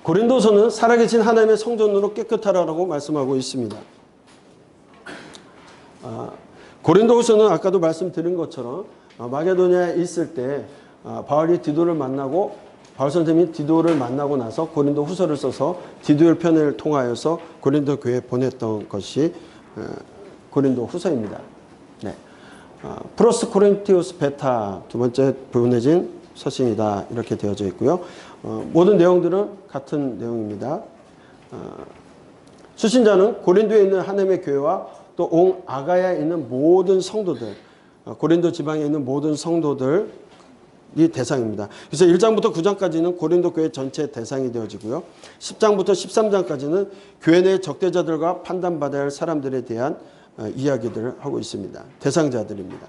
고린도서는 살아계신 하나님의 성전으로 깨끗하라고 말씀하고 있습니다. 고린도후서는 아까도 말씀드린 것처럼 마게도냐에 있을 때 바울이 디도를 만나고 바울 선생님이 디도를 만나고 나서 고린도 후서를 써서 디도의 편을 통하여서 고린도 교회에 보냈던 것이 고린도 후서입니다. 네. 프로스 코린티우스 베타 두 번째 보내진 서신이다 이렇게 되어져 있고요. 모든 내용들은 같은 내용입니다. 수신자는 고린도에 있는 하나님의 교회와 또 온 아가야에 있는 모든 성도들, 고린도 지방에 있는 모든 성도들이 대상입니다. 그래서 1장부터 9장까지는 고린도 교회 전체 대상이 되어지고요. 10장부터 13장까지는 교회 내 적대자들과 판단받아야 할 사람들에 대한 이야기들을 하고 있습니다. 대상자들입니다.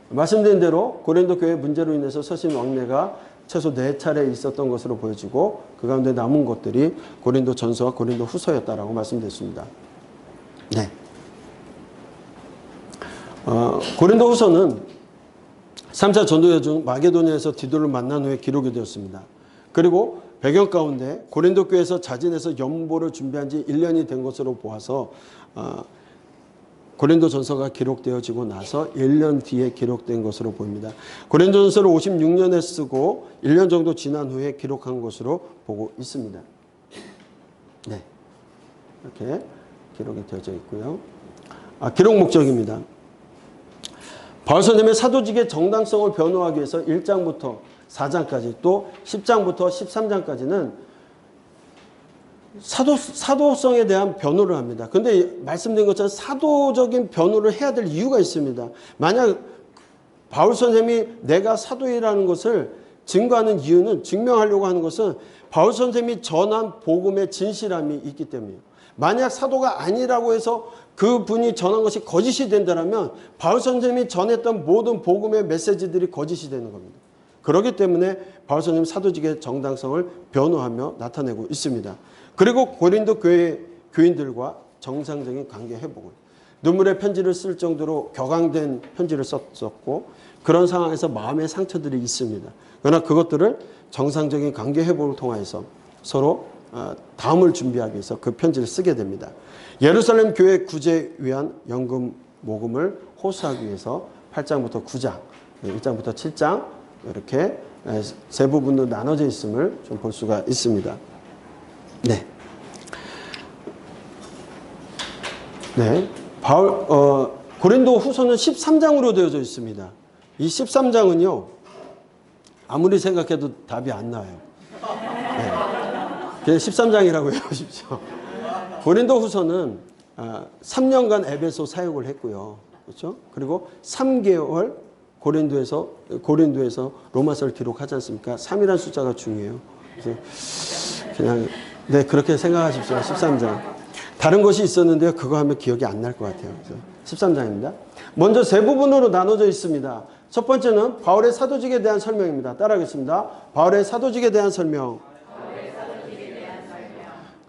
말씀드린 대로 고린도 교회 문제로 인해서 서신 왕래가 최소 4차례 있었던 것으로 보여지고 그 가운데 남은 것들이 고린도 전서와 고린도 후서였다라고 말씀드렸습니다. 네. 고린도 후서는 3차 전도여 중 마게도냐에서 디도를 만난 후에 기록이 되었습니다. 그리고 배경 가운데 고린도 교회에서 자진해서 연보를 준비한 지 1년이 된 것으로 보아서 고린도 전서가 기록되어지고 나서 1년 뒤에 기록된 것으로 보입니다. 고린도 전서를 56년에 쓰고 1년 정도 지난 후에 기록한 것으로 보고 있습니다. 네. 이렇게 기록이 되어져 있고요. 기록 목적입니다. 바울 선생님의 사도직의 정당성을 변호하기 위해서 1장부터 4장까지 또 10장부터 13장까지는 사도성에 대한 변호를 합니다. 그런데 말씀드린 것처럼 사도적인 변호를 해야 될 이유가 있습니다. 만약 바울 선생님이 내가 사도이라는 것을 증거하는 이유는, 증명하려고 하는 것은 바울 선생님이 전한 복음의 진실함이 있기 때문이에요. 만약 사도가 아니라고 해서 그분이 전한 것이 거짓이 된다면 바울 선생님이 전했던 모든 복음의 메시지들이 거짓이 되는 겁니다. 그렇기 때문에 바울 선생님 사도직의 정당성을 변호하며 나타내고 있습니다. 그리고 고린도 교회 교인들과 정상적인 관계 회복을, 눈물의 편지를 쓸 정도로 격앙된 편지를 썼었고 그런 상황에서 마음의 상처들이 있습니다. 그러나 그것들을 정상적인 관계 회복을 통해서 서로 다음을 준비하기 위해서 그 편지를 쓰게 됩니다. 예루살렘 교회 구제에 위한 연금 모금을 호소하기 위해서 8장부터 9장, 1장부터 7장 이렇게 세 부분으로 나눠져 있음을 좀 볼 수가 있습니다. 네. 네. 고린도 후서는 13장으로 되어져 있습니다. 이 13장은요, 아무리 생각해도 답이 안 나와요. 네. 그냥 13장이라고 해보십시오. 고린도 후서는 3년간 에베소 사역을 했고요. 그렇죠? 그리고 3개월 고린도에서 로마서를 기록하지 않습니까? 3이라는 숫자가 중요해요. 그래서 그냥 네, 그렇게 생각하십시오. 13장. 다른 것이 있었는데요. 그거 하면 기억이 안 날 것 같아요. 그래서 13장입니다. 먼저 세 부분으로 나눠져 있습니다. 첫 번째는 바울의 사도직에 대한 설명입니다. 따라하겠습니다. 바울의 사도직에 대한 설명.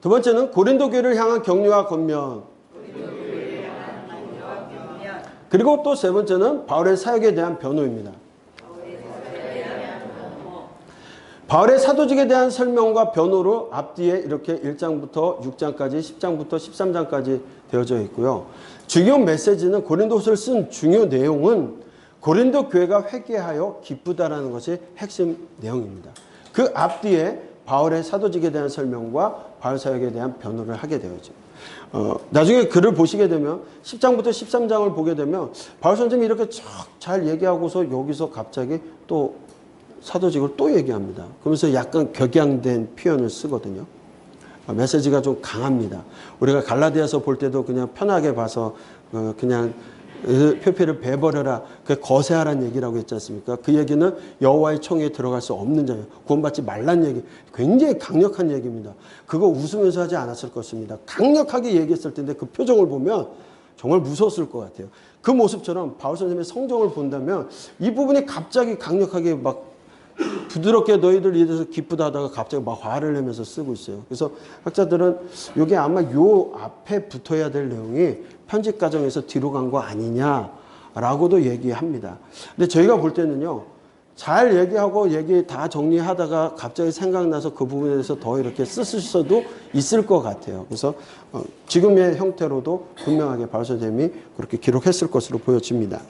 두 번째는 고린도 교회를 향한 격려와 권면. 그리고 또 세 번째는 바울의 사역에 대한 변호입니다. 바울의 사도직에 대한 설명과 변호로 앞뒤에 이렇게 1장부터 6장까지 10장부터 13장까지 되어져 있고요. 중요 메시지는 고린도서를 쓴 중요 내용은 고린도 교회가 회개하여 기쁘다라는 것이 핵심 내용입니다. 그 앞뒤에 바울의 사도직에 대한 설명과 바울 사역에 대한 변호를 하게 되어죠. 나중에 글을 보시게 되면 10장부터 13장을 보게 되면 바울 선생님이 이렇게 잘 얘기하고서 여기서 갑자기 또 사도직을 또 얘기합니다. 그러면서 약간 격양된 표현을 쓰거든요. 메시지가 좀 강합니다. 우리가 갈라디아서 볼 때도 그냥 편하게 봐서 그냥 표피를 베버려라, 거세하라는 얘기라고 했지 않습니까? 그 얘기는 여호와의 총회에 들어갈 수 없는 자예요. 구원받지 말란 얘기. 굉장히 강력한 얘기입니다. 그거 웃으면서 하지 않았을 것입니다. 강력하게 얘기했을 텐데 그 표정을 보면 정말 무서웠을 것 같아요. 그 모습처럼 바울 선생님의 성정을 본다면 이 부분이 갑자기 강력하게 막 부드럽게 너희들 이래서 기쁘다 하다가 갑자기 막 화를 내면서 쓰고 있어요. 그래서 학자들은 이게 아마 요 앞에 붙어야 될 내용이 편집 과정에서 뒤로 간 거 아니냐라고도 얘기합니다. 근데 저희가 볼 때는요, 잘 얘기하고 얘기 다 정리하다가 갑자기 생각나서 그 부분에 대해서 더 이렇게 쓰실 수도 있을 것 같아요. 그래서 지금의 형태로도 분명하게 바울 선생님이 그렇게 기록했을 것으로 보여집니다.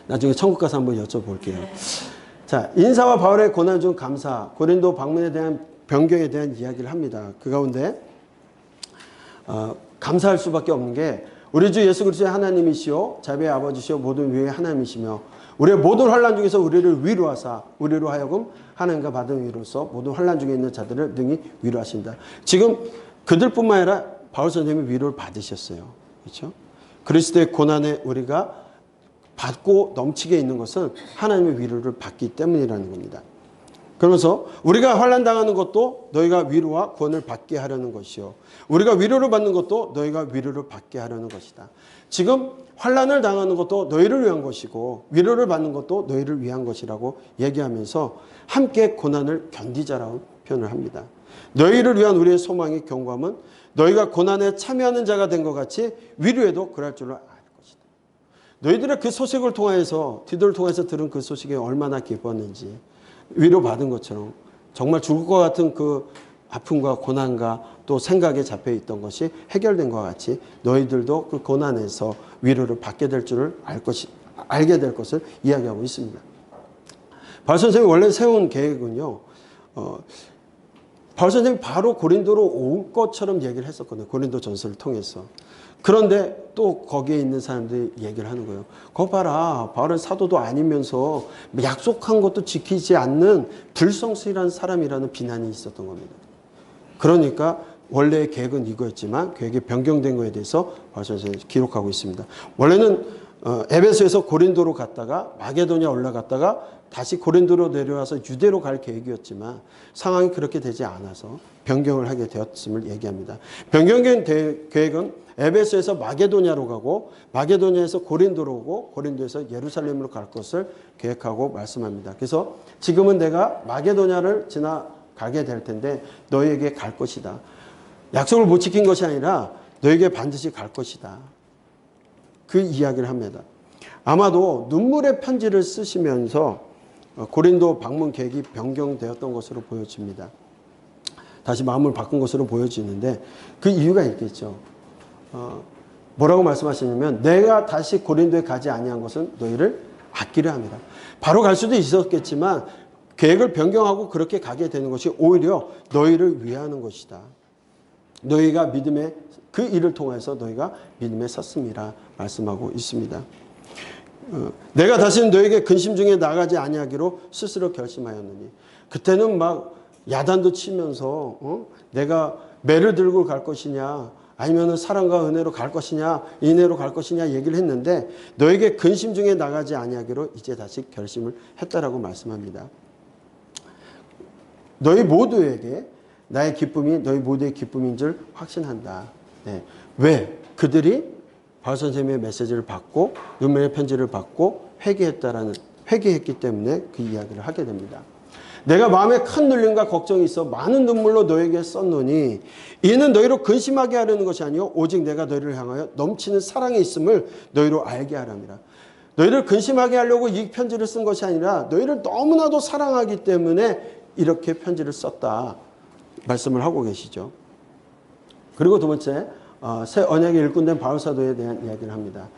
나중에 천국 가서 한번 여쭤볼게요. 자, 인사와 바울의 고난 중 감사, 고린도 방문에 대한 변경에 대한 이야기를 합니다. 그 가운데 감사할 수밖에 없는 게 우리 주 예수 그리스도의 하나님이시오 자비의 아버지시오 모든 위의 하나님이시며 우리의 모든 환난 중에서 우리를 위로하사 우리로 하여금 하나님과 받은 위로서 모든 환난 중에 있는 자들을 능히 위로하신다. 지금 그들뿐만 아니라 바울 선생님이 위로를 받으셨어요. 그렇죠? 그리스도의 고난에 우리가 받고 넘치게 있는 것은 하나님의 위로를 받기 때문이라는 겁니다. 그러면서 우리가 환난 당하는 것도 너희가 위로와 구원을 받게 하려는 것이요. 우리가 위로를 받는 것도 너희가 위로를 받게 하려는 것이다. 지금 환난을 당하는 것도 너희를 위한 것이고 위로를 받는 것도 너희를 위한 것이라고 얘기하면서 함께 고난을 견디자라고 표현을 합니다. 너희를 위한 우리의 소망의 경고함은 너희가 고난에 참여하는 자가 된 것 같이 위로에도 그럴 줄을 알 것이다. 너희들의 그 소식을 통하여서 디도를 통해서 들은 그 소식에 얼마나 기뻤는지 위로받은 것처럼 정말 죽을 것 같은 그 아픔과 고난과 또 생각에 잡혀 있던 것이 해결된 것 같이 너희들도 그 고난에서 위로를 받게 될 줄을 알게 될 것을 이야기하고 있습니다. 바울 선생님이 원래 세운 계획은요. 바울 선생님이 바로 고린도로 올 것처럼 얘기를 했었거든요. 고린도 전서를 통해서. 그런데 또 거기에 있는 사람들이 얘기를 하는 거예요. 거 봐라. 바울은 사도도 아니면서 약속한 것도 지키지 않는 불성실한 사람이라는 비난이 있었던 겁니다. 그러니까 원래의 계획은 이거였지만 계획이 변경된 거에 대해서 바울 선생님이 기록하고 있습니다. 원래는 에베소에서 고린도로 갔다가 마게도냐 올라갔다가 다시 고린도로 내려와서 유대로 갈 계획이었지만 상황이 그렇게 되지 않아서 변경을 하게 되었음을 얘기합니다. 변경된 계획은 에베소에서 마게도냐로 가고 마게도냐에서 고린도로 오고 고린도에서 예루살렘으로 갈 것을 계획하고 말씀합니다. 그래서 지금은 내가 마게도냐를 지나가게 될 텐데 너희에게 갈 것이다. 약속을 못 지킨 것이 아니라 너희에게 반드시 갈 것이다. 그 이야기를 합니다. 아마도 눈물의 편지를 쓰시면서 고린도 방문 계획이 변경되었던 것으로 보여집니다. 다시 마음을 바꾼 것으로 보여지는데 그 이유가 있겠죠. 뭐라고 말씀하시냐면 내가 다시 고린도에 가지 아니한 것은 너희를 아끼려 합니다. 바로 갈 수도 있었겠지만 계획을 변경하고 그렇게 가게 되는 것이 오히려 너희를 위하는 것이다. 너희가 믿음의 그 일을 통해서 너희가 믿음에 섰음이라 말씀하고 있습니다. 내가 다시는 너에게 근심 중에 나가지 아니하기로 스스로 결심하였느니 그때는 막 야단도 치면서 내가 매를 들고 갈 것이냐 아니면 사랑과 은혜로 갈 것이냐 인애로 갈 것이냐 얘기를 했는데 너에게 근심 중에 나가지 아니하기로 이제 다시 결심을 했다라고 말씀합니다. 너희 모두에게 나의 기쁨이 너희 모두의 기쁨인 줄 확신한다. 네. 왜? 그들이 바울 선생님의 메시지를 받고 눈물의 편지를 받고 회개했기 때문에 그 이야기를 하게 됩니다. 내가 마음에 큰 눌림과 걱정이 있어 많은 눈물로 너에게 썼노니 이는 너희로 근심하게 하려는 것이 아니요 오직 내가 너희를 향하여 넘치는 사랑이 있음을 너희로 알게 하랍니다. 너희를 근심하게 하려고 이 편지를 쓴 것이 아니라 너희를 너무나도 사랑하기 때문에 이렇게 편지를 썼다 말씀을 하고 계시죠. 그리고 두 번째 새 언약의 일꾼된 바울 사도에 대한 이야기를 합니다.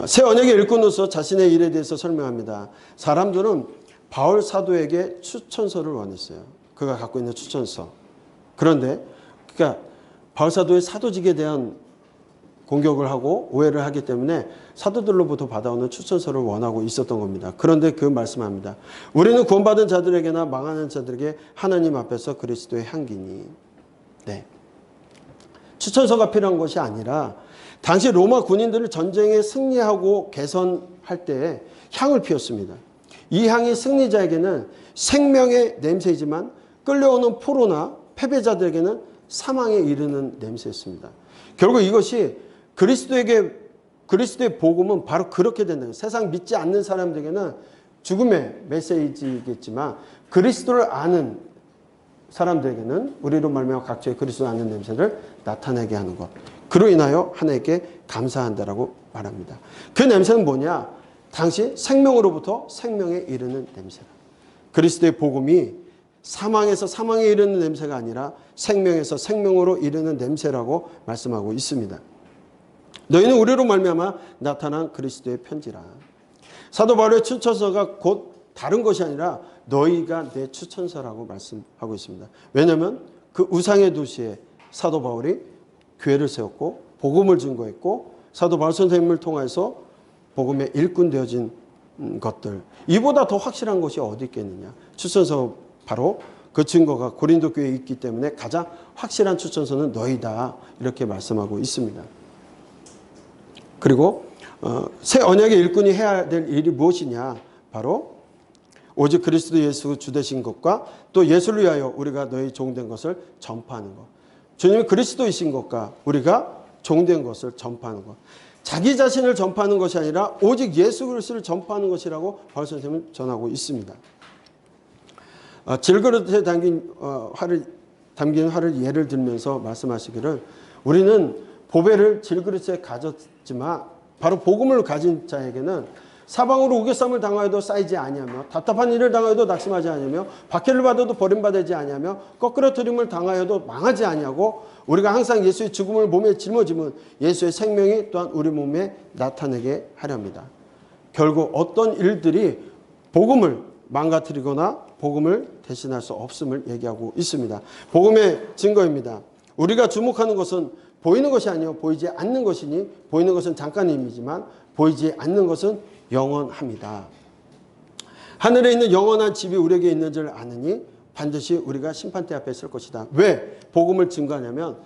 새 언약의 일꾼으로서 자신의 일에 대해서 설명합니다. 사람들은 바울 사도에게 추천서를 원했어요. 그가 갖고 있는 추천서. 그런데 그러니까 바울 사도의 사도직에 대한 공격을 하고 오해를 하기 때문에 사도들로부터 받아오는 추천서를 원하고 있었던 겁니다. 그런데 그 말씀합니다. 우리는 구원받은 자들에게나 망하는 자들에게 하나님 앞에서 그리스도의 향기니. 네. 추천서가 필요한 것이 아니라 당시 로마 군인들을 전쟁에 승리하고 개선할 때 향을 피웠습니다. 이 향이 승리자에게는 생명의 냄새이지만 끌려오는 포로나 패배자들에게는 사망에 이르는 냄새였습니다. 결국 이것이 그리스도의 복음은 바로 그렇게 된다. 세상 믿지 않는 사람들에게는 죽음의 메시지이겠지만 그리스도를 아는 사람들에게는 우리로 말미암아 각처의 그리스도를 아는 냄새를 나타내게 하는 것. 그로 인하여 하나님께 감사한다라고 말합니다. 그 냄새는 뭐냐? 당시 생명으로부터 생명에 이르는 냄새라. 그리스도의 복음이 사망에서 사망에 이르는 냄새가 아니라 생명에서 생명으로 이르는 냄새라고 말씀하고 있습니다. 너희는 우리로 말미암아 나타난 그리스도의 편지라. 사도 바울의 추천서가 곧 다른 것이 아니라 너희가 내 추천서라고 말씀하고 있습니다. 왜냐하면 그 우상의 도시에 사도 바울이 교회를 세웠고 복음을 증거했고 사도 바울 선생님을 통해서 복음의 일꾼 되어진 것들, 이보다 더 확실한 것이 어디 있겠느냐. 추천서 바로 그 증거가 고린도 교회에 있기 때문에 가장 확실한 추천서는 너희다, 이렇게 말씀하고 있습니다. 그리고 새 언약의 일꾼이 해야 될 일이 무엇이냐. 바로 오직 그리스도 예수 주 되신 것과 또 예수를 위하여 우리가 너희 종된 것을 전파하는 것. 주님이 그리스도이신 것과 우리가 종된 것을 전파하는 것. 자기 자신을 전파하는 것이 아니라 오직 예수 그리스도를 전파하는 것이라고 바울 선생님은 전하고 있습니다. 질그릇에 담긴 화를 예를 들면서 말씀하시기를, 우리는 보배를 질그릇에 가졌지만 바로 복음을 가진 자에게는 사방으로 우겨쌈을 당하여도 쌓이지 아니하며 답답한 일을 당하여도 낙심하지 아니하며 박해를 받아도 버림받지 아니하며 거꾸러뜨림을 당하여도 망하지 아니하고 우리가 항상 예수의 죽음을 몸에 짊어지면 예수의 생명이 또한 우리 몸에 나타내게 하려 합니다. 결국 어떤 일들이 복음을 망가뜨리거나 복음을 대신할 수 없음을 얘기하고 있습니다. 복음의 증거입니다. 우리가 주목하는 것은 보이는 것이 아니요 보이지 않는 것이니 보이는 것은 잠깐의 의미지만 보이지 않는 것은 영원합니다. 하늘에 있는 영원한 집이 우리에게 있는 줄 아느니 반드시 우리가 심판대 앞에 설 것이다. 왜 복음을 증거하냐면,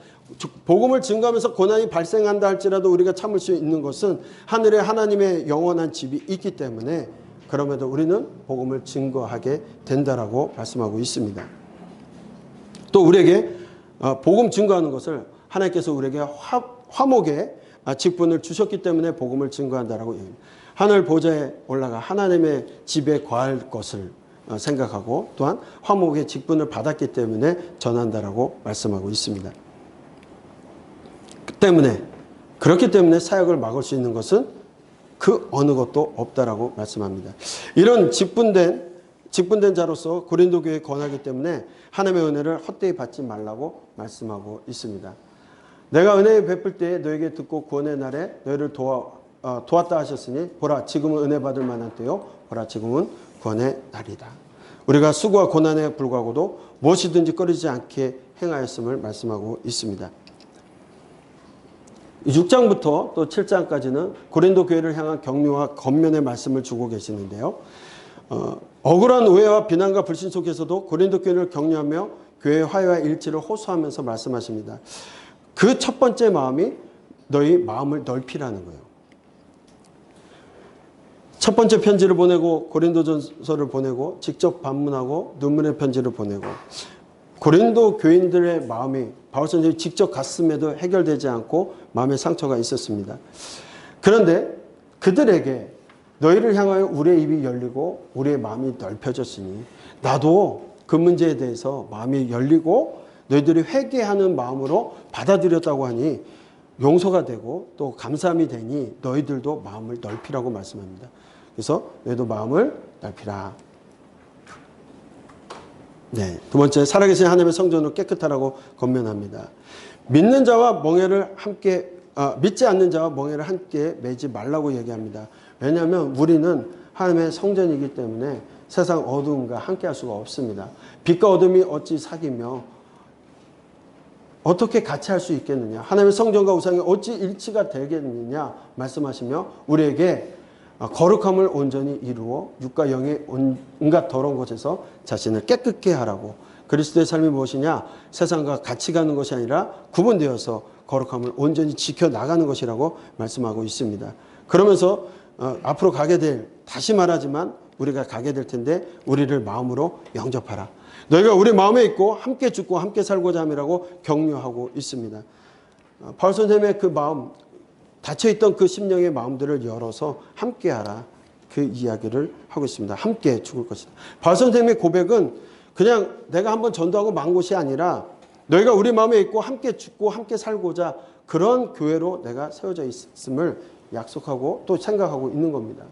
복음을 증거하면서 고난이 발생한다 할지라도 우리가 참을 수 있는 것은 하늘에 하나님의 영원한 집이 있기 때문에 그럼에도 우리는 복음을 증거하게 된다라고 말씀하고 있습니다. 또 우리에게 복음 증거하는 것을 하나님께서 우리에게 화목의 직분을 주셨기 때문에 복음을 증거한다라고 얘기합니다. 하늘 보좌에 올라가 하나님의 집에 거할 것을 생각하고 또한 화목의 직분을 받았기 때문에 전한다라고 말씀하고 있습니다. 그렇기 때문에 사역을 막을 수 있는 것은 그 어느 것도 없다라고 말씀합니다. 이런 직분된 자로서 고린도 교회에 권하기 때문에 하나님의 은혜를 헛되이 받지 말라고 말씀하고 있습니다. 내가 은혜 베풀 때에 너에게 듣고 구원의 날에 너희를 도왔다 하셨으니 보라 지금은 은혜 받을 만한 때요 보라 지금은 구원의 날이다. 우리가 수고와 고난에 불구하고도 무엇이든지 꺼리지 않게 행하였음을 말씀하고 있습니다. 6장부터 또 7장까지는 고린도 교회를 향한 격려와 권면의 말씀을 주고 계시는데요. 억울한 오해와 비난과 불신 속에서도 고린도 교회를 격려하며 교회의 화해와 일치를 호소하면서 말씀하십니다. 그 첫 번째 마음이 너희 마음을 넓히라는 거예요. 첫 번째 편지를 보내고 고린도전서를 보내고 직접 방문하고 눈물의 편지를 보내고 고린도 교인들의 마음이 바울 선생님이 직접 갔음에도 해결되지 않고 마음의 상처가 있었습니다. 그런데 그들에게 너희를 향하여 우리의 입이 열리고 우리의 마음이 넓혀졌으니 나도 그 문제에 대해서 마음이 열리고 너희들이 회개하는 마음으로 받아들였다고 하니 용서가 되고 또 감사함이 되니 너희들도 마음을 넓히라고 말씀합니다. 그래서 너희도 마음을 넓히라. 네, 두 번째, 살아계신 하나님의 성전으로 깨끗하라고 권면합니다. 믿는 자와 멍에를 함께 믿지 않는 자와 멍에를 함께 매지 말라고 얘기합니다. 왜냐하면 우리는 하나님의 성전이기 때문에 세상 어두움과 함께할 수가 없습니다. 빛과 어둠이 어찌 사귀며 어떻게 같이 할 수 있겠느냐. 하나님의 성전과 우상이 어찌 일치가 되겠느냐 말씀하시며 우리에게 거룩함을 온전히 이루어 육과 영의 온갖 더러운 것에서 자신을 깨끗게 하라고. 그리스도의 삶이 무엇이냐? 세상과 같이 가는 것이 아니라 구분되어서 거룩함을 온전히 지켜나가는 것이라고 말씀하고 있습니다. 그러면서 앞으로 가게 될, 다시 말하지만 우리가 가게 될 텐데 우리를 마음으로 영접하라. 너희가 우리 마음에 있고 함께 죽고 함께 살고자 함이라고 격려하고 있습니다. 바울 선생님의 그 마음, 닫혀있던 그 심령의 마음들을 열어서 함께하라. 그 이야기를 하고 있습니다. 함께 죽을 것이다. 바울 선생님의 고백은 그냥 내가 한번 전도하고 만 곳이 아니라 너희가 우리 마음에 있고 함께 죽고 함께 살고자 그런 교회로 내가 세워져 있음을 약속하고 또 생각하고 있는 겁니다.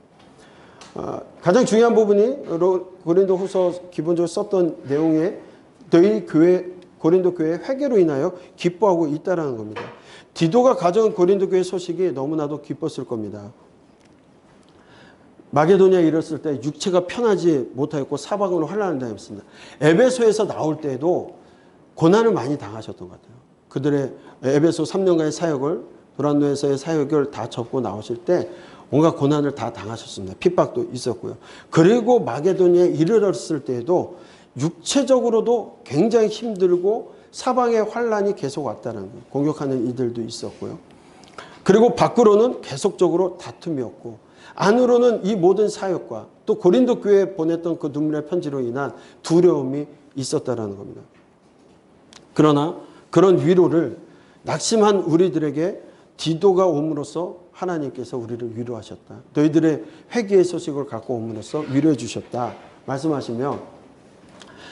가장 중요한 부분이 고린도후서 기본적으로 썼던 내용에 너희 교회 고린도 교회 회개로 인하여 기뻐하고 있다라는 겁니다. 디도가 가져온 고린도 교회 소식이 너무나도 기뻤을 겁니다. 마게도니아에 이르렀을 때 육체가 편하지 못하였고 사방으로 환난을 당했습니다. 에베소에서 나올 때에도 고난을 많이 당하셨던 것 같아요. 그들의 에베소 3년간의 사역을 도란노에서의 사역을 다 접고 나오실 때 온갖 고난을 다 당하셨습니다. 핍박도 있었고요. 그리고 마게도니아에 이르렀을 때에도 육체적으로도 굉장히 힘들고 사방에 환난이 계속 왔다는 거예요. 공격하는 이들도 있었고요. 그리고 밖으로는 계속적으로 다툼이었고 안으로는 이 모든 사역과 또 고린도 교회에 보냈던 그 눈물의 편지로 인한 두려움이 있었다는 겁니다. 그러나 그런 위로를 낙심한 우리들에게 디도가 옴으로써 하나님께서 우리를 위로하셨다. 너희들의 회개의 소식을 갖고 옴으로써 위로해 주셨다. 말씀하시며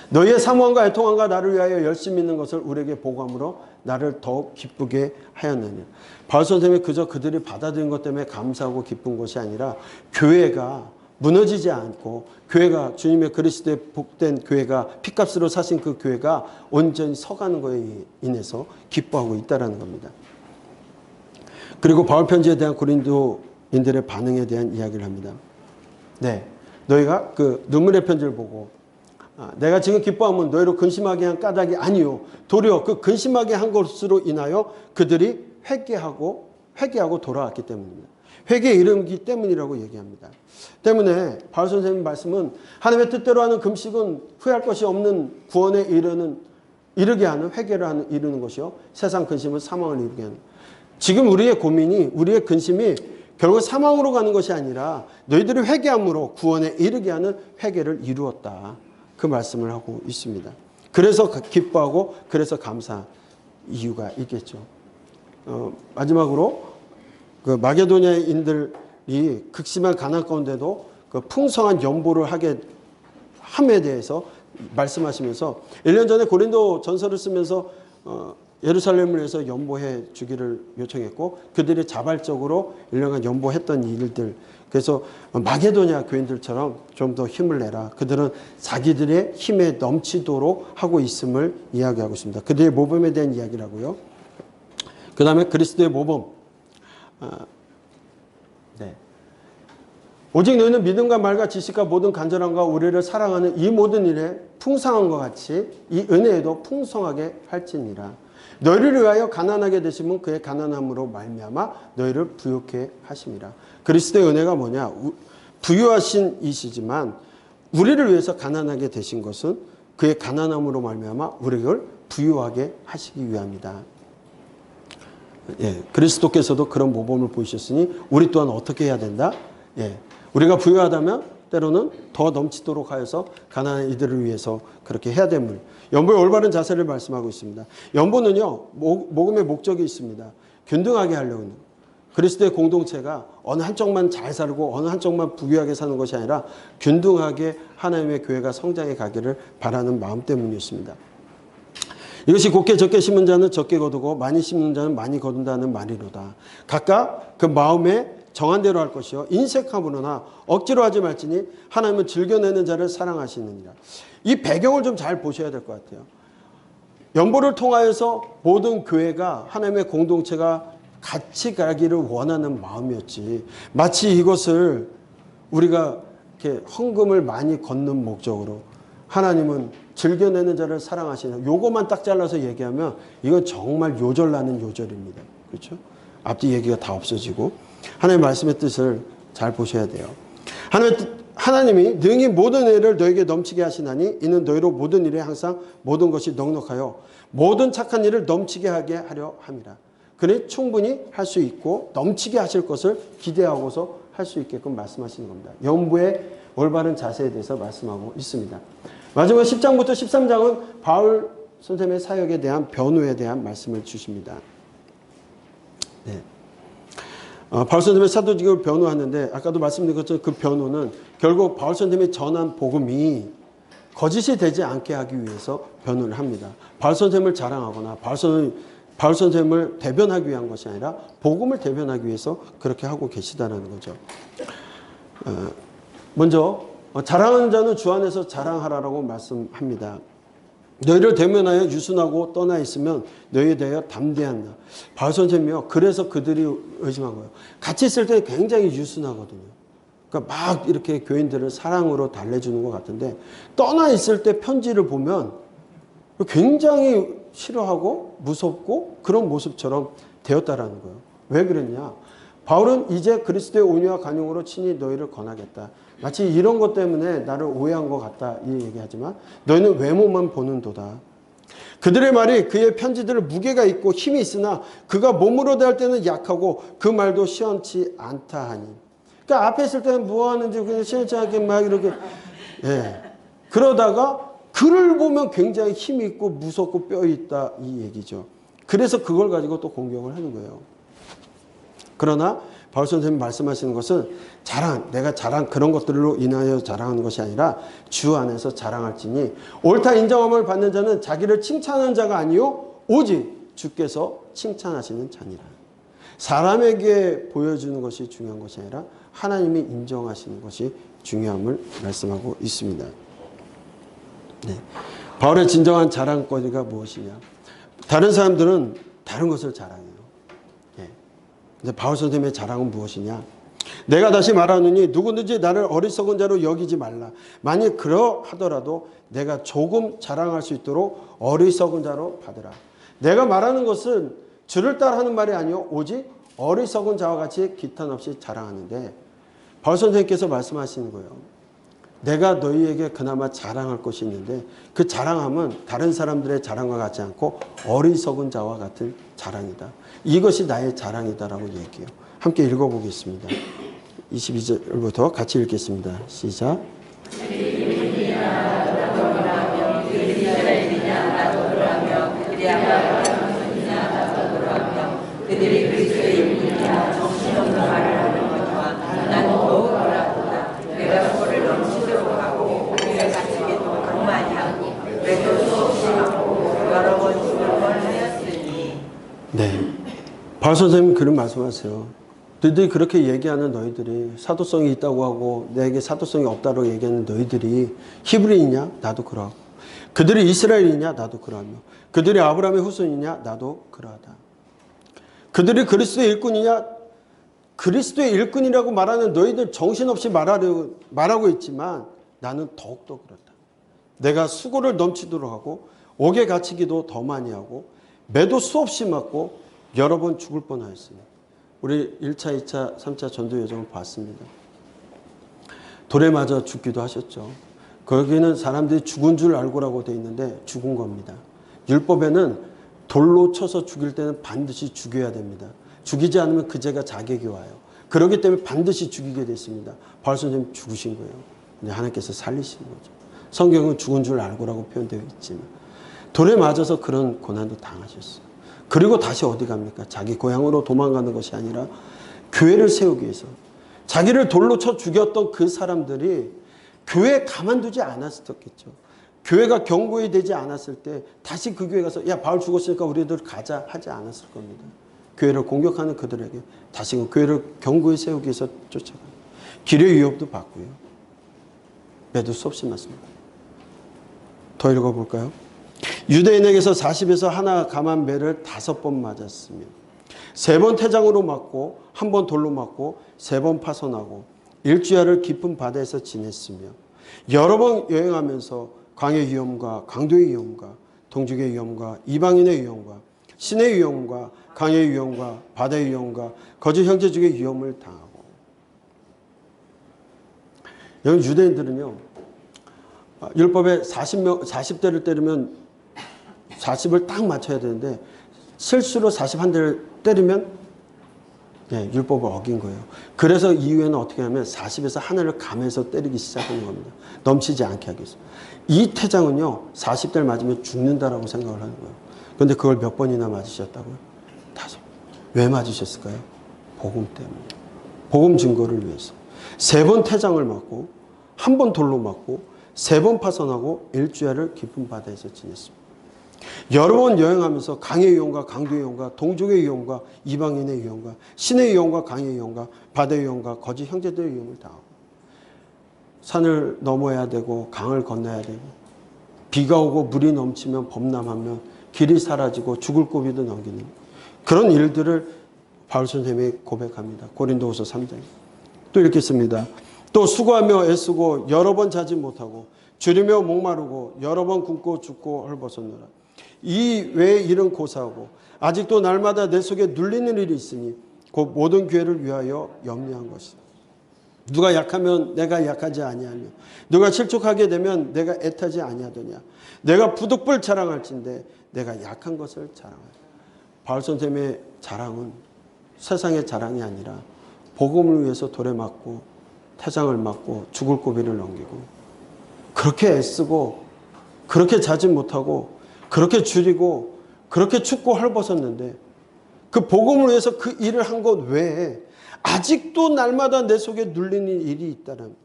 너희의 사모함과 애통함과 나를 위하여 열심히 있는 것을 우리에게 보고함으로 나를 더욱 기쁘게 하였느니라. 바울 선생님이 그저 그들이 받아들인 것 때문에 감사하고 기쁜 것이 아니라 교회가 무너지지 않고 교회가 주님의 그리스도의 복된 교회가 피값으로 사신 그 교회가 온전히 서가는 것에 인해서 기뻐하고 있다는 겁니다. 그리고 바울 편지에 대한 고린도인들의 반응에 대한 이야기를 합니다. 네, 너희가 그 눈물의 편지를 보고 내가 지금 기뻐하면 너희로 근심하게 한 까닭이 아니요 도리어 그 근심하게 한 것으로 인하여 그들이 회개하고 돌아왔기 때문입니다. 회개에 이르기 때문이라고 얘기합니다. 때문에 바울 선생님 말씀은 하나님의 뜻대로 하는 금식은 후회할 것이 없는 구원에 이르게 하는 회개를 이루는 것이요 세상 근심은 사망을 이루게 하는. 지금 우리의 고민이 우리의 근심이 결국 사망으로 가는 것이 아니라 너희들이 회개함으로 구원에 이르게 하는 회개를 이루었다. 그 말씀을 하고 있습니다. 그래서 기뻐하고 그래서 감사한 이유가 있겠죠. 마지막으로 그 마게도니아인들이 극심한 가난 가운데도 그 풍성한 연보를 하게 함에 대해서 말씀하시면서 1년 전에 고린도 전서를 쓰면서 예루살렘을 위해서 연보해 주기를 요청했고 그들이 자발적으로 1년간 연보했던 일들, 그래서 마게도니아 교인들처럼 좀 더 힘을 내라. 그들은 자기들의 힘에 넘치도록 하고 있음을 이야기하고 있습니다. 그들의 모범에 대한 이야기를 하고요. 그 다음에 그리스도의 모범. 네. 오직 너희는 믿음과 말과 지식과 모든 간절함과 우리를 사랑하는 이 모든 일에 풍성한 것 같이 이 은혜에도 풍성하게 할지니라. 너희를 위하여 가난하게 되심은 그의 가난함으로 말미암아 너희를 부유케 하심이라. 그리스도의 은혜가 뭐냐? 부유하신 이시지만 우리를 위해서 가난하게 되신 것은 그의 가난함으로 말미암아 우리를 부유하게 하시기 위함이다. 예, 그리스도께서도 그런 모범을 보이셨으니 우리 또한 어떻게 해야 된다? 예, 우리가 부유하다면 때로는 더 넘치도록 하여서 가난한 이들을 위해서 그렇게 해야 됨을. 연보의 올바른 자세를 말씀하고 있습니다. 연보는요, 모금의 목적이 있습니다. 균등하게 하려고 하는. 그리스도의 공동체가 어느 한쪽만 잘 살고 어느 한쪽만 부유하게 사는 것이 아니라 균등하게 하나님의 교회가 성장해 가기를 바라는 마음 때문이었습니다. 이것이 곱게 적게 심은 자는 적게 거두고 많이 심는 자는 많이 거둔다는 말이로다. 각각 그 마음에 정한 대로 할 것이요 인색함으로나 억지로 하지 말지니 하나님은 즐겨내는 자를 사랑하시느니라. 이 배경을 좀 잘 보셔야 될 것 같아요. 연보를 통하여서 모든 교회가 하나님의 공동체가 같이 가기를 원하는 마음이었지, 마치 이것을 우리가 이렇게 헌금을 많이 걷는 목적으로 하나님은 즐겨내는 자를 사랑하시는, 요거만 딱 잘라서 얘기하면 이건 정말 요절나는 요절입니다. 그렇죠? 앞뒤 얘기가 다 없어지고 하나님의 말씀의 뜻을 잘 보셔야 돼요. 하나님이 능히 모든 일을 너에게 넘치게 하시나니 이는 너희로 모든 일에 항상 모든 것이 넉넉하여 모든 착한 일을 넘치게 하게 하려 함이라. 그러니 충분히 할 수 있고 넘치게 하실 것을 기대하고서 할 수 있게끔 말씀하시는 겁니다. 연보의 올바른 자세에 대해서 말씀하고 있습니다. 마지막 10장부터 13장은 바울 선생님의 사역에 대한 변호에 대한 말씀을 주십니다. 네. 바울 선생님의 사도직을 변호하는데 아까도 말씀드린 것처럼 그 변호는 결국 바울 선생님이 전한 복음이 거짓이 되지 않게 하기 위해서 변호를 합니다. 바울 선생님을 자랑하거나 바울 선생님을 대변하기 위한 것이 아니라 복음을 대변하기 위해서 그렇게 하고 계시다는 거죠. 먼저 자랑하는 자는 주 안에서 자랑하라라고 말씀합니다. 너희를 대면하여 유순하고 떠나 있으면 너희에 대하여 담대한다. 바울 선생님이요. 그래서 그들이 의심한 거예요. 같이 있을 때 굉장히 유순하거든요. 그러니까 막 이렇게 교인들을 사랑으로 달래주는 것 같은데 떠나 있을 때 편지를 보면 굉장히 싫어하고 무섭고 그런 모습처럼 되었다라는 거예요. 왜 그랬냐? 바울은 이제 그리스도의 온유와 간용으로 친히 너희를 권하겠다. 마치 이런 것 때문에 나를 오해한 것 같다 이 얘기하지만 너희는 외모만 보는도다. 그들의 말이 그의 편지들을 무게가 있고 힘이 있으나 그가 몸으로 대할 때는 약하고 그 말도 시원치 않다 하니. 그러니까 앞에 있을 때는 뭐 하는지 그냥 시원치 않게 막 이렇게 그러다가 글을 보면 굉장히 힘이 있고 무섭고 뼈 있다 이 얘기죠. 그래서 그걸 가지고 또 공격을 하는 거예요. 그러나 바울 선생님이 말씀하시는 것은 내가 자랑 그런 것들로 인하여 자랑하는 것이 아니라 주 안에서 자랑할지니 옳다 인정함을 받는 자는 자기를 칭찬하는 자가 아니요 오직 주께서 칭찬하시는 자니라. 사람에게 보여주는 것이 중요한 것이 아니라 하나님이 인정하시는 것이 중요함을 말씀하고 있습니다. 네. 바울의 진정한 자랑거리가 무엇이냐? 다른 사람들은 다른 것을 자랑해요. 근데 바울 선생님의 자랑은 무엇이냐? 내가 다시 말하노니 누구든지 나를 어리석은 자로 여기지 말라. 만일 그러하더라도 내가 조금 자랑할 수 있도록 어리석은 자로 받으라. 내가 말하는 것은 주를 따라하는 말이 아니요 오직 어리석은 자와 같이 기탄 없이 자랑하는데 바울 선생님께서 말씀하시는 거예요. 내가 너희에게 그나마 자랑할 것이 있는데 그 자랑함은 다른 사람들의 자랑과 같지 않고 어리석은 자와 같은 자랑이다. 이것이 나의 자랑이다라고 얘기해요. 함께 읽어보겠습니다. 22절부터 같이 읽겠습니다. 시작. 그들이 그리스도의 일꾼이야 정신없는 말을 하는 것과 나는 더욱 놀랍다. 내가 소를 넘치도록 하고 우리가 갇히게도 많이 하고 그래도 수없이 많고 여러 번 죽을 뻔하였으니. 네, 바울 선생님 그런 말씀하세요. 너희들이 그렇게 얘기하는 너희들이 사도성이 있다고 하고 내게 사도성이 없다고 얘기하는 너희들이 히브리이냐? 나도 그러하고 그들이 이스라엘이냐? 나도 그러하며 그들이 아브라함의 후손이냐? 나도 그러하다. 그들이 그리스도의 일꾼이냐? 그리스도의 일꾼이라고 말하는 너희들 정신없이 말하고 있지만 나는 더욱더 그렇다. 내가 수고를 넘치도록 하고 옥에 갇히기도 더 많이 하고 매도 수없이 맞고 여러 번 죽을 뻔하였으니. 우리 1차, 2차, 3차 전도 여정을 봤습니다. 돌에 맞아 죽기도 하셨죠. 거기는 사람들이 죽은 줄 알고라고 되어 있는데 죽은 겁니다. 율법에는 돌로 쳐서 죽일 때는 반드시 죽여야 됩니다. 죽이지 않으면 그 죄가 자객이 와요. 그렇기 때문에 반드시 죽이게 됐습니다. 바울 선생님 죽으신 거예요. 근데 하나님께서 살리신 거죠. 성경은 죽은 줄 알고라고 표현되어 있지만 돌에 맞아서 그런 고난도 당하셨어요. 그리고 다시 어디 갑니까? 자기 고향으로 도망가는 것이 아니라 교회를 세우기 위해서 자기를 돌로 쳐 죽였던 그 사람들이 교회에 가만두지 않았었겠죠. 교회가 경고히 되지 않았을 때 다시 그 교회 가서 야 바울 죽었으니까 우리들 가자 하지 않았을 겁니다. 교회를 공격하는 그들에게 다시금 교회를 경고히 세우기 위해서 쫓아가요. 길의 위협도 받고요. 매도 수없이 맞습니다. 더 읽어볼까요? 유대인에게서 40에서 하나 감한 매를 5번 맞았으며 3번 태장으로 맞고 1번 돌로 맞고 3번 파손하고 일주야를 깊은 바다에서 지냈으며 여러 번 여행하면서 광의 위험과 강도의 위험과 동족의 위험과 이방인의 위험과 신의 위험과 강의 위험과 바다의 위험과 거짓 형제족의 위험을 당하고. 여러분 유대인들은요 율법에 40대를 때리면 40을 딱 맞춰야 되는데 실수로 41대를 때리면 율법을 어긴 거예요. 그래서 이후에는 어떻게 하면 40에서 하나를 감해서 때리기 시작하는 겁니다. 넘치지 않게 하기 위해서. 이 태장은요 40대를 맞으면 죽는다라고 생각을 하는 거예요. 그런데 그걸 몇 번이나 맞으셨다고요? 5번. 왜 맞으셨을까요? 복음 때문에. 복음 증거를 위해서. 3번 태장을 맞고 1번 돌로 맞고 3번 파손하고 일주야를 깊은 바다에서 지냈습니다. 여러 번 여행하면서 강의 위험과 강도의 위험과 동족의 위험과 이방인의 위험과 신의 위험과 강의 위험과 바다의 위험과 거짓 형제들의 위험을 당하고 산을 넘어야 되고 강을 건너야 되고 비가 오고 물이 넘치면 범람하면 길이 사라지고 죽을 고비도 넘기는 그런 일들을 바울 선생님이 고백합니다. 고린도후서 3장. 또 이렇게 씁니다. 또 수고하며 애쓰고 여러 번 자지 못하고 줄이며 목마르고 여러 번 굶고 죽고 헐벗었노라. 이 외의 일은 고사하고 아직도 날마다 내 속에 눌리는 일이 있으니 곧 모든 교회를 위하여 염려한 것이다. 누가 약하면 내가 약하지 아니하며 누가 실족하게 되면 내가 애타지 아니하더냐. 내가 부득불 자랑할진대 내가 약한 것을 자랑하라. 바울 선생님의 자랑은 세상의 자랑이 아니라 복음을 위해서 돌에 맞고 태장을 맞고 죽을 고비를 넘기고 그렇게 애쓰고 그렇게 자지 못하고 그렇게 줄이고 그렇게 춥고 헐벗었는데 그 복음을 위해서 그 일을 한 것 외에 아직도 날마다 내 속에 눌리는 일이 있다는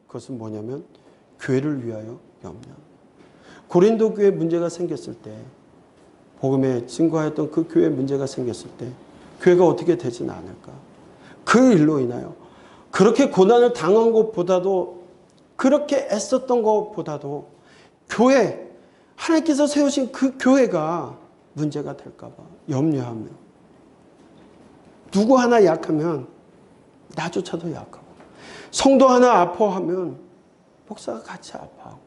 그것은 뭐냐면 교회를 위하여 염려. 고린도 교회 문제가 생겼을 때 복음에 증거하였던 그 교회 문제가 생겼을 때 교회가 어떻게 되지는 않을까. 그 일로 인하여 그렇게 고난을 당한 것보다도 그렇게 애썼던 것보다도 교회 하나님께서 세우신 그 교회가 문제가 될까 봐 염려하며 누구 하나 약하면 나조차도 약하고 성도 하나 아파하면 목사가 같이 아파하고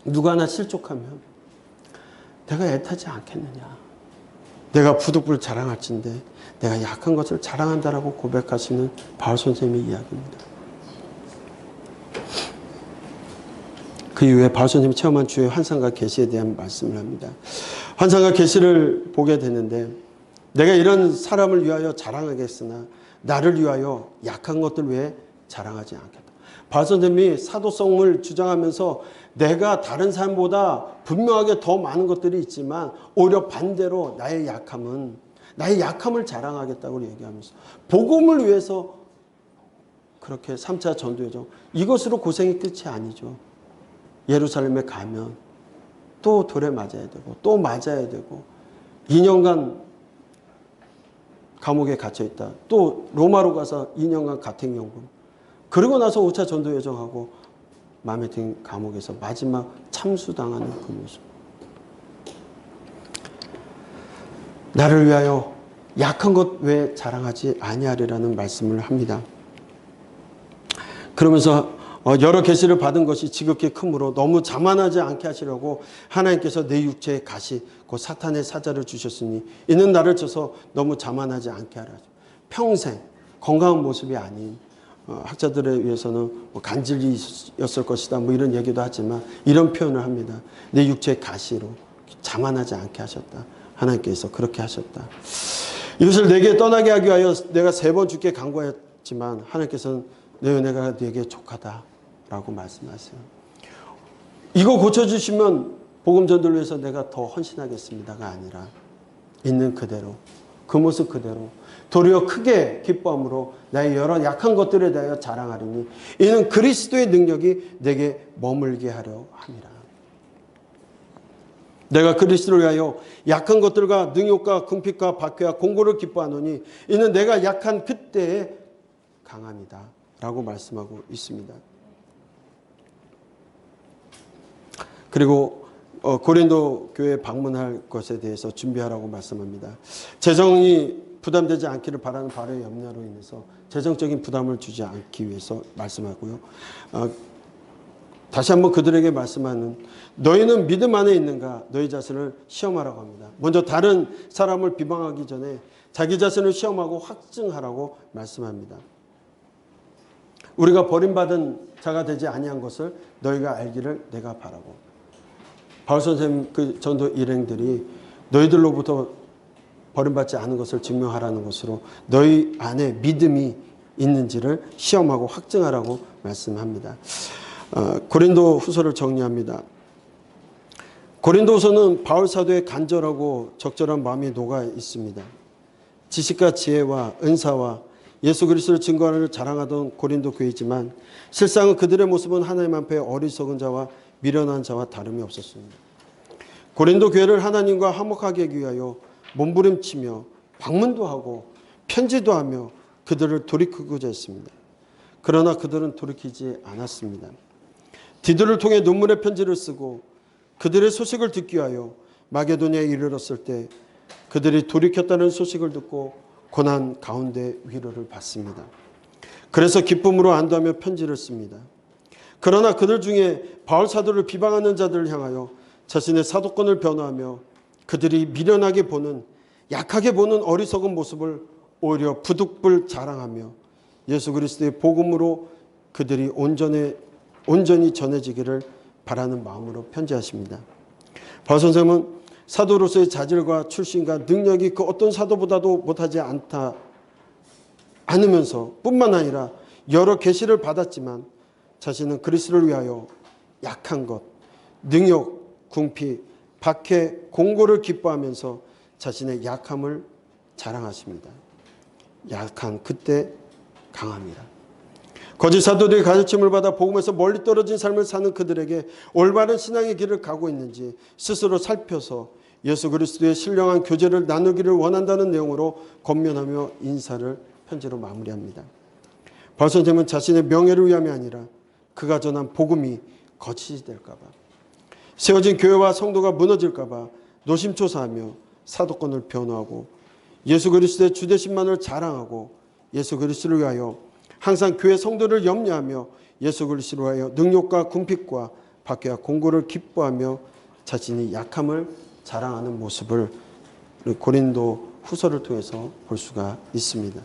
누구 하나 실족하면 내가 애타지 않겠느냐. 내가 부득불 자랑할진대 내가 약한 것을 자랑한다라고 고백하시는 바울 선생님의 이야기입니다. 그 이후에 바울 선생님이 체험한 주의 환상과 계시에 대한 말씀을 합니다. 환상과 계시를 보게 되는데 내가 이런 사람을 위하여 자랑하겠으나 나를 위하여 약한 것들 외에 자랑하지 않겠다. 바울 선생님이 사도성을 주장하면서 내가 다른 사람보다 분명하게 더 많은 것들이 있지만 오히려 반대로 나의 약함을 자랑하겠다고 얘기하면서 복음을 위해서 그렇게 3차 전도여정 이것으로 고생이 끝이 아니죠. 예루살렘에 가면 또 돌에 맞아야 되고 또 맞아야 되고 2년간 감옥에 갇혀있다. 또 로마로 가서 2년간 가택연금. 그러고 나서 5차 전도여정하고 마음에 든 감옥에서 마지막 참수당하는 그 모습. 나를 위하여 약한 것 왜 자랑하지 아니하리라는 말씀을 합니다. 그러면서 여러 계시를 받은 것이 지극히 크므로 너무 자만하지 않게 하시려고 하나님께서 내 육체에 가시 곧 사탄의 사자를 주셨으니 이는 나를 쳐서 너무 자만하지 않게 하라. 평생 건강한 모습이 아닌 학자들에 의해서는 뭐 간질이었을 것이다 뭐 이런 얘기도 하지만 이런 표현을 합니다. 내 육체의 가시로 자만하지 않게 하셨다. 하나님께서 그렇게 하셨다. 이것을 내게 떠나게 하기 위하여 내가 3번 주께 간구하였지만 하나님께서는 내 은혜가 네게 족하다라고 말씀하세요. 이거 고쳐주시면 복음 전도를 위해서 내가 더 헌신하겠습니다가 아니라 있는 그대로 그 모습 그대로 도리어 크게 기뻐함으로 나의 여러 약한 것들에 대하여 자랑하리니 이는 그리스도의 능력이 내게 머물게 하려 함이라. 내가 그리스도를 위하여 약한 것들과 능욕과 궁핍과 박해와 공고를 기뻐하노니 이는 내가 약한 그때에 강함이다 라고 말씀하고 있습니다. 그리고 고린도 교회에 방문할 것에 대해서 준비하라고 말씀합니다. 재정이 부담되지 않기를 바라는 바로의 염려로 인해서 재정적인 부담을 주지 않기 위해서 말씀하고요. 다시 한번 그들에게 말씀하는 너희는 믿음 안에 있는가 너희 자신을 시험하라고 합니다. 먼저 다른 사람을 비방하기 전에 자기 자신을 시험하고 확증하라고 말씀합니다. 우리가 버림받은 자가 되지 아니한 것을 너희가 알기를 내가 바라고. 바울 선생님 그 전도 일행들이 너희들로부터 버림받지 않은 것을 증명하라는 것으로 너희 안에 믿음이 있는지를 시험하고 확증하라고 말씀합니다. 고린도 후서를 정리합니다. 고린도 후서는 바울 사도의 간절하고 적절한 마음이 녹아 있습니다. 지식과 지혜와 은사와 예수 그리스도를 증거하는 자랑하던 고린도 교회이지만 실상은 그들의 모습은 하나님 앞에 어리석은 자와 미련한 자와 다름이 없었습니다. 고린도 교회를 하나님과 화목하게 하기 위하여 몸부림치며 방문도 하고 편지도 하며 그들을 돌이키고자 했습니다. 그러나 그들은 돌이키지 않았습니다. 디도를 통해 눈물의 편지를 쓰고 그들의 소식을 듣기 위하여 마게도냐에 이르렀을 때 그들이 돌이켰다는 소식을 듣고 고난 가운데 위로를 받습니다. 그래서 기쁨으로 안도하며 편지를 씁니다. 그러나 그들 중에 바울 사도를 비방하는 자들을 향하여 자신의 사도권을 변호하며 그들이 미련하게 보는, 약하게 보는 어리석은 모습을 오히려 부득불 자랑하며 예수 그리스도의 복음으로 그들이 온전히 전해지기를 바라는 마음으로 편지하십니다. 바울 선생님은 사도로서의 자질과 출신과 능력이 그 어떤 사도보다도 못하지 않으면서 뿐만 아니라 여러 계시를 받았지만 자신은 그리스도를 위하여 약한 것, 능욕, 궁피, 박해, 공고를 기뻐하면서 자신의 약함을 자랑하십니다. 약한 그때 강합니다. 거짓 사도들의 가르침을 받아 복음에서 멀리 떨어진 삶을 사는 그들에게 올바른 신앙의 길을 가고 있는지 스스로 살펴서 예수 그리스도의 신령한 교제를 나누기를 원한다는 내용으로 권면하며 인사를 편지로 마무리합니다. 바울 선생님은 자신의 명예를 위함이 아니라 그가 전한 복음이 거짓이 될까 봐, 세워진 교회와 성도가 무너질까 봐 노심초사하며 사도권을 변호하고 예수 그리스도의 주되심만을 자랑하고 예수 그리스도를 위하여 항상 교회 성도를 염려하며 예수 그리스도를 위하여 능력과 궁핍과 박해와 공고를 기뻐하며 자신이 약함을 자랑하는 모습을 고린도 후서를 통해서 볼 수가 있습니다.